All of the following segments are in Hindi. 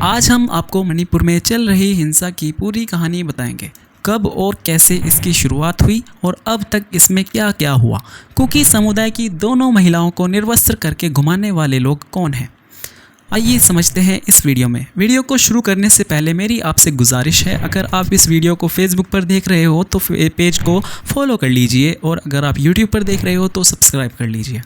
आज हम आपको मणिपुर में चल रही हिंसा की पूरी कहानी बताएंगे। कब और कैसे इसकी शुरुआत हुई और अब तक इसमें क्या क्या हुआ। कुकी समुदाय की दोनों महिलाओं को निर्वस्त्र करके घुमाने वाले लोग कौन हैं, आइए समझते हैं इस वीडियो में। वीडियो को शुरू करने से पहले मेरी आपसे गुजारिश है, अगर आप इस वीडियो को फेसबुक पर देख रहे हो तो पेज को फॉलो कर लीजिए और अगर आप यूट्यूब पर देख रहे हो तो सब्सक्राइब कर लीजिए।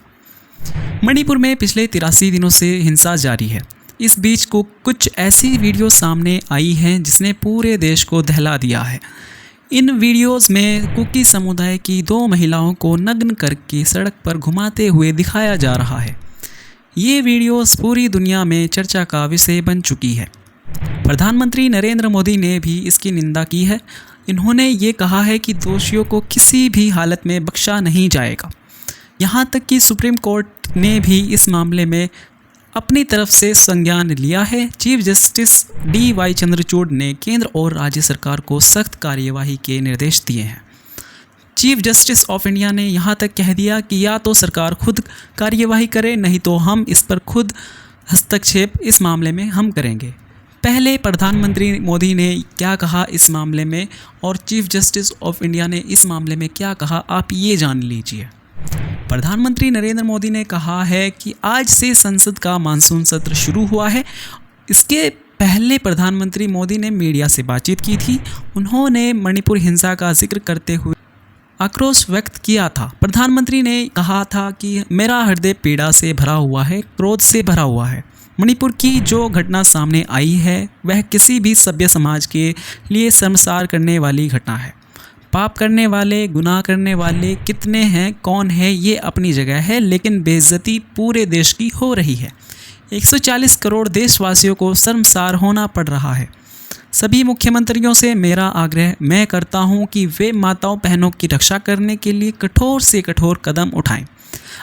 मणिपुर में पिछले 83 दिनों से हिंसा जारी है। इस बीच को कुछ ऐसी वीडियो सामने आई हैं जिसने पूरे देश को दहला दिया है। इन वीडियोस में कुकी समुदाय की 2 महिलाओं को नग्न करके सड़क पर घुमाते हुए दिखाया जा रहा है। ये वीडियोस पूरी दुनिया में चर्चा का विषय बन चुकी है। प्रधानमंत्री नरेंद्र मोदी ने भी इसकी निंदा की है। इन्होंने ये कहा है कि दोषियों को किसी भी हालत में बख्शा नहीं जाएगा। यहाँ तक कि सुप्रीम कोर्ट ने भी इस मामले में अपनी तरफ से संज्ञान लिया है। चीफ जस्टिस DY चंद्रचूड़ ने केंद्र और राज्य सरकार को सख्त कार्यवाही के निर्देश दिए हैं। चीफ जस्टिस ऑफ इंडिया ने यहाँ तक कह दिया कि या तो सरकार खुद कार्यवाही करे, नहीं तो हम इस पर खुद हस्तक्षेप इस मामले में हम करेंगे। पहले प्रधानमंत्री मोदी ने क्या कहा इस मामले में और चीफ जस्टिस ऑफ इंडिया ने इस मामले में क्या कहा, आप ये जान लीजिए। प्रधानमंत्री नरेंद्र मोदी ने कहा है कि आज से संसद का मानसून सत्र शुरू हुआ है। इसके पहले प्रधानमंत्री मोदी ने मीडिया से बातचीत की थी। उन्होंने मणिपुर हिंसा का जिक्र करते हुए आक्रोश व्यक्त किया था। प्रधानमंत्री ने कहा था कि मेरा हृदय पीड़ा से भरा हुआ है, क्रोध से भरा हुआ है। मणिपुर की जो घटना सामने आई है वह किसी भी सभ्य समाज के लिए शर्मसार करने वाली घटना है। पाप करने वाले, गुनाह करने वाले कितने हैं, कौन है, ये अपनी जगह है, लेकिन बेइज्जती पूरे देश की हो रही है। 140 करोड़ देशवासियों को शर्मसार होना पड़ रहा है। सभी मुख्यमंत्रियों से मेरा आग्रह मैं करता हूं कि वे माताओं बहनों की रक्षा करने के लिए कठोर से कठोर कदम उठाएं।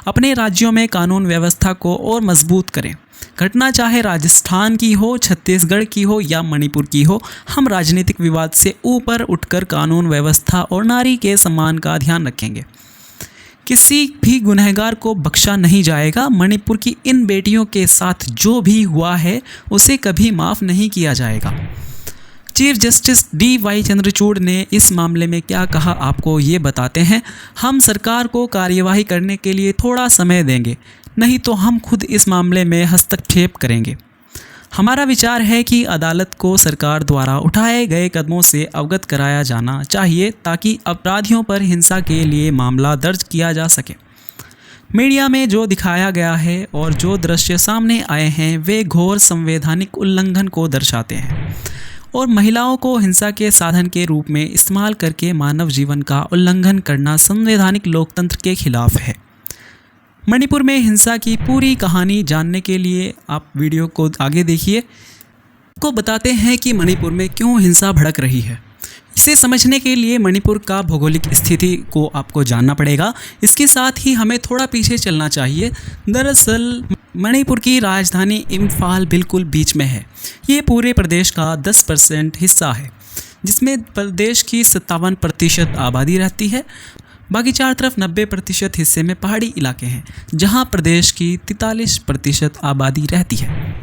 अपने राज्यों में कानून व्यवस्था को और मजबूत करें। घटना चाहे राजस्थान की हो, छत्तीसगढ़ की हो या मणिपुर की हो, हम राजनीतिक विवाद से ऊपर उठकर कानून व्यवस्था और नारी के सम्मान का ध्यान रखेंगे। किसी भी गुनहगार को बख्शा नहीं जाएगा। मणिपुर की इन बेटियों के साथ जो भी हुआ है उसे कभी माफ़ नहीं किया जाएगा। चीफ जस्टिस DY चंद्रचूड़ ने इस मामले में क्या कहा, आपको ये बताते हैं। हम सरकार को कार्यवाही करने के लिए थोड़ा समय देंगे, नहीं तो हम खुद इस मामले में हस्तक्षेप करेंगे। हमारा विचार है कि अदालत को सरकार द्वारा उठाए गए कदमों से अवगत कराया जाना चाहिए ताकि अपराधियों पर हिंसा के लिए मामला दर्ज किया जा सके। मीडिया में जो दिखाया गया है और जो दृश्य सामने आए हैं वे घोर संवैधानिक उल्लंघन को दर्शाते हैं और महिलाओं को हिंसा के साधन के रूप में इस्तेमाल करके मानव जीवन का उल्लंघन करना संवैधानिक लोकतंत्र के खिलाफ है। मणिपुर में हिंसा की पूरी कहानी जानने के लिए आप वीडियो को आगे देखिए। आपको बताते हैं कि मणिपुर में क्यों हिंसा भड़क रही है। इसे समझने के लिए मणिपुर का भौगोलिक स्थिति को आपको जानना पड़ेगा। इसके साथ ही हमें थोड़ा पीछे चलना चाहिए। दरअसल मणिपुर की राजधानी इम्फाल बिल्कुल बीच में है। ये पूरे प्रदेश का 10% हिस्सा है, जिसमें प्रदेश की 57% आबादी रहती है। बाकी चार तरफ 90% हिस्से में पहाड़ी इलाके हैं, जहां प्रदेश की 43% आबादी रहती है।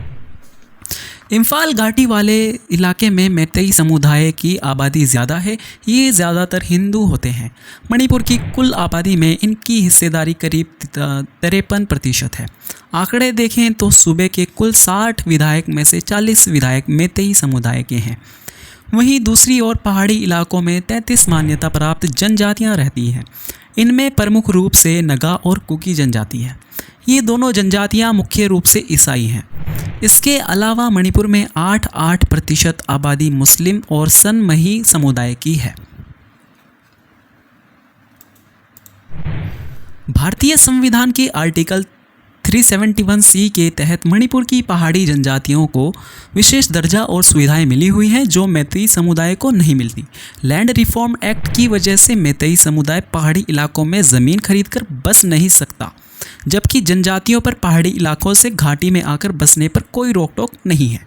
इम्फाल घाटी वाले इलाके में मैतेई समुदाय की आबादी ज़्यादा है। ये ज़्यादातर हिंदू होते हैं। मणिपुर की कुल आबादी में इनकी हिस्सेदारी करीब 53% है। आंकड़े देखें तो सूबे के कुल 60 विधायक में से 40 विधायक मैतेई समुदाय के हैं। वहीं दूसरी ओर पहाड़ी इलाकों में 33 मान्यता प्राप्त जनजातियां रहती हैं। इनमें प्रमुख रूप से नगा और कुकी जनजाति है। ये दोनों जनजातियां मुख्य रूप से ईसाई हैं। इसके अलावा मणिपुर में 8% आबादी मुस्लिम और सनमही समुदाय की है। भारतीय संविधान की आर्टिकल 371C के तहत मणिपुर की पहाड़ी जनजातियों को विशेष दर्जा और सुविधाएं मिली हुई हैं जो मैतेई समुदाय को नहीं मिलती। लैंड रिफॉर्म एक्ट की वजह से मैतेई समुदाय पहाड़ी इलाकों में ज़मीन खरीदकर बस नहीं सकता, जबकि जनजातियों पर पहाड़ी इलाकों से घाटी में आकर बसने पर कोई रोक टोक नहीं है।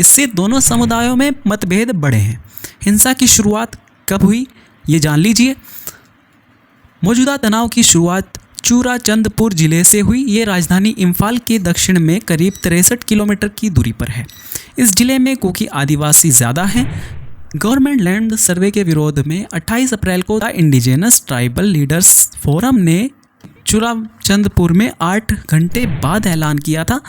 इससे दोनों समुदायों में मतभेद बढ़े हैं। हिंसा की शुरुआत कब हुई ये जान लीजिए। मौजूदा तनाव की शुरुआत चूराचंदपुर जिले से हुई। ये राजधानी इम्फाल के दक्षिण में करीब 63 किलोमीटर की दूरी पर है। इस जिले में कुकी आदिवासी ज़्यादा हैं। गवर्नमेंट लैंड सर्वे के विरोध में 28 अप्रैल को the indigenous tribal leaders forum ने चुराचंदपुर में 8 घंटे बाद ऐलान किया था।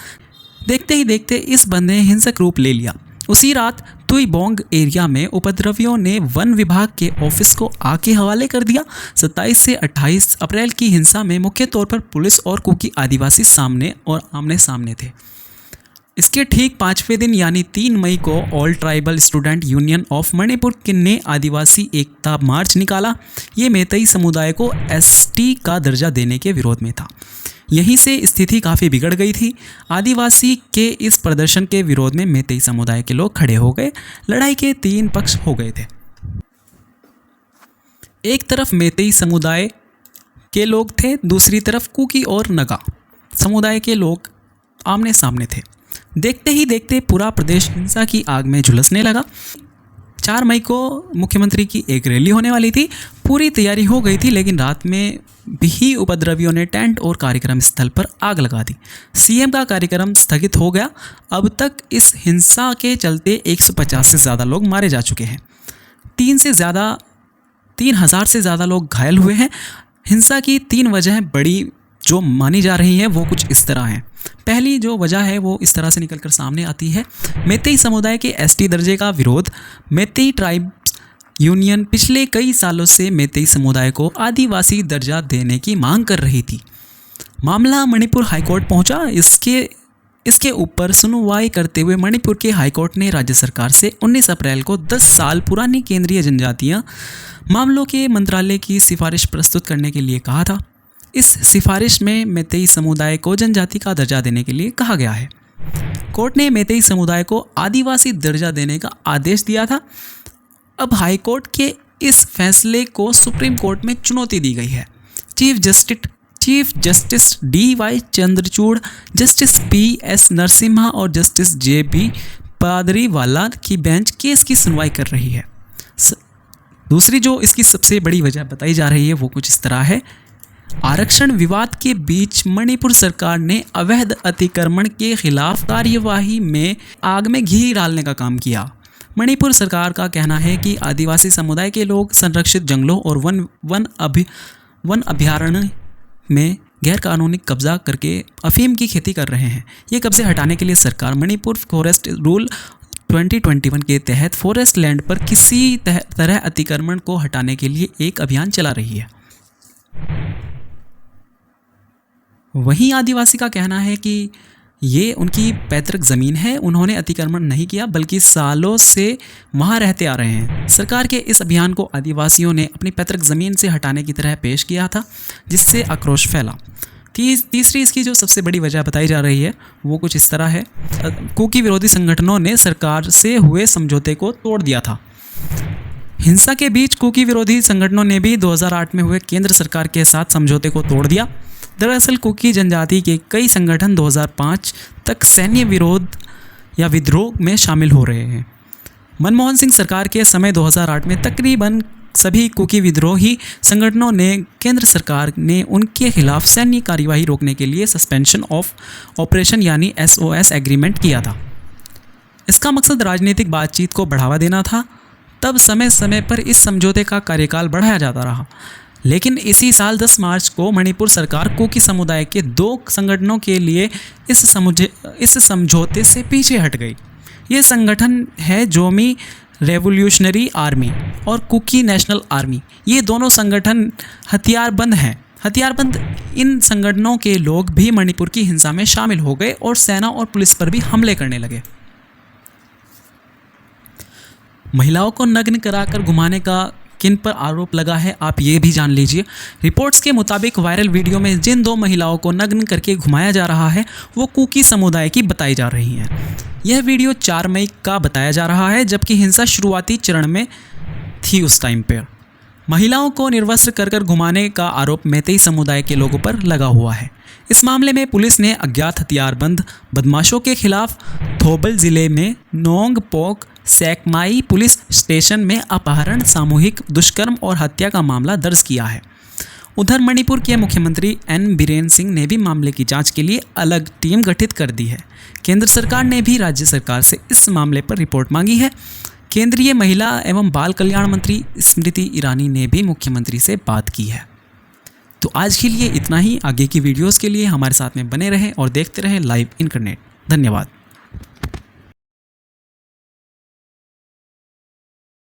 देखते ही देखते इस बंद ने हिंसक रूप ले लिया। उसी रात तुईबोंग एरिया में उपद्रवियों ने वन विभाग के ऑफिस को आग के हवाले कर दिया। 27 से 28 अप्रैल की हिंसा में मुख्य तौर पर पुलिस और कुकी आदिवासी आमने सामने थे। इसके ठीक 5वें दिन यानी 3 मई को all tribal student union of Manipur ने आदिवासी एकता मार्च निकाला। ये मैतेई समुदाय को एसटी का दर्जा देने के विरोध में था। यहीं से स्थिति काफ़ी बिगड़ गई थी। आदिवासी के इस प्रदर्शन के विरोध में मैतेई समुदाय के लोग खड़े हो गए। लड़ाई के 3 पक्ष हो गए थे। एक तरफ मैतेई समुदाय के लोग थे, दूसरी तरफ कुकी और नगा समुदाय के लोग आमने सामने थे। देखते ही देखते पूरा प्रदेश हिंसा की आग में झुलसने लगा। 4 मई को मुख्यमंत्री की एक रैली होने वाली थी। पूरी तैयारी हो गई थी, लेकिन रात में भी उपद्रवियों ने टेंट और कार्यक्रम स्थल पर आग लगा दी। सीएम का कार्यक्रम स्थगित हो गया। अब तक इस हिंसा के चलते 150 से ज़्यादा लोग मारे जा चुके हैं। 3,000 से ज़्यादा लोग घायल हुए हैं। हिंसा की 3 वजह बड़ी जो मानी जा रही हैं वो कुछ इस तरह हैं। पहली जो वजह है वो इस तरह से निकलकर सामने आती है। मैतेई समुदाय के एसटी दर्जे का विरोध। मैतेई ट्राइब्स यूनियन पिछले कई सालों से मैतेई समुदाय को आदिवासी दर्जा देने की मांग कर रही थी। मामला मणिपुर हाईकोर्ट पहुंचा। इसके ऊपर सुनवाई करते हुए मणिपुर के हाईकोर्ट ने राज्य सरकार से 19 अप्रैल को 10 साल पुरानी केंद्रीय जनजातीय मामलों के मंत्रालय की सिफारिश प्रस्तुत करने के लिए कहा था। इस सिफारिश में मैतेई समुदाय को जनजाति का दर्जा देने के लिए कहा गया है। कोर्ट ने मैतेई समुदाय को आदिवासी दर्जा देने का आदेश दिया था। अब हाईकोर्ट के इस फैसले को सुप्रीम कोर्ट में चुनौती दी गई है। Chief justice DY Chandrachud, justice PS Narasimha और जस्टिस JB पादरीवाला की बेंच केस की सुनवाई कर रही है। दूसरी जो इसकी सबसे बड़ी वजह बताई जा रही है वो कुछ इस तरह है। आरक्षण विवाद के बीच मणिपुर सरकार ने अवैध अतिक्रमण के खिलाफ कार्यवाही में आग में घी डालने का काम किया। मणिपुर सरकार का कहना है कि आदिवासी समुदाय के लोग संरक्षित जंगलों और वन अभयारण्य में गैरकानूनी कब्जा करके अफीम की खेती कर रहे हैं। ये कब्जे हटाने के लिए सरकार मणिपुर फॉरेस्ट रूल 2021 के तहत फॉरेस्ट लैंड पर किसी तरह अतिक्रमण को हटाने के लिए एक अभियान चला रही है। वहीं आदिवासी का कहना है कि ये उनकी पैतृक ज़मीन है, उन्होंने अतिक्रमण नहीं किया बल्कि सालों से वहाँ रहते आ रहे हैं। सरकार के इस अभियान को आदिवासियों ने अपनी पैतृक ज़मीन से हटाने की तरह पेश किया था, जिससे आक्रोश फैला। तीसरी इसकी जो सबसे बड़ी वजह बताई जा रही है वो कुछ इस तरह है। कुकी विरोधी संगठनों ने सरकार से हुए समझौते को तोड़ दिया था। हिंसा के बीच कुकी विरोधी संगठनों ने भी 2008 में हुए केंद्र सरकार के साथ समझौते को तोड़ दिया। दरअसल कुकी जनजाति के कई संगठन 2005 तक सैन्य विरोध या विद्रोह में शामिल हो रहे हैं। मनमोहन सिंह सरकार के समय 2008 में तकरीबन सभी कुकी विद्रोही संगठनों ने केंद्र सरकार ने उनके खिलाफ सैन्य कार्यवाही रोकने के लिए सस्पेंशन ऑफ ऑपरेशन यानी SOS एग्रीमेंट किया था। इसका मकसद राजनीतिक बातचीत को बढ़ावा देना था। तब समय समय पर इस समझौते का कार्यकाल बढ़ाया जाता रहा, लेकिन इसी साल 10 मार्च को मणिपुर सरकार कुकी समुदाय के 2 संगठनों के लिए इस समझौते से पीछे हट गई। ये संगठन है जोमी रेवोल्यूशनरी आर्मी और कुकी नेशनल आर्मी। ये दोनों संगठन हथियारबंद हैं। हथियारबंद इन संगठनों के लोग भी मणिपुर की हिंसा में शामिल हो गए और सेना और पुलिस पर भी हमले करने लगे। महिलाओं को नग्न कराकर घुमाने का किन पर आरोप लगा है आप ये भी जान लीजिए। रिपोर्ट्स के मुताबिक वायरल वीडियो में जिन 2 महिलाओं को नग्न करके घुमाया जा रहा है वो कुकी समुदाय की बताई जा रही हैं। यह वीडियो 4 मई का बताया जा रहा है, जबकि हिंसा शुरुआती चरण में थी। उस टाइम पर महिलाओं को निर्वस्त्र कर घुमाने का आरोप मैतेई समुदाय के लोगों पर लगा हुआ है। इस मामले में पुलिस ने अज्ञात हथियारबंद बदमाशों के खिलाफ थोबल जिले में नोंगपोक सेकमाई पुलिस स्टेशन में अपहरण, सामूहिक दुष्कर्म और हत्या का मामला दर्ज किया है उधर मणिपुर के मुख्यमंत्री एन बीरेन सिंह ने भी मामले की जांच के लिए अलग टीम गठित कर दी है। केंद्र सरकार ने भी राज्य सरकार से इस मामले पर रिपोर्ट मांगी है। केंद्रीय महिला एवं बाल कल्याण मंत्री स्मृति ईरानी ने भी मुख्यमंत्री से बात की है। तो आज के लिए इतना ही। आगे की वीडियोस के लिए हमारे साथ में बने रहें और देखते रहें लाइव इंटरनेट। धन्यवाद।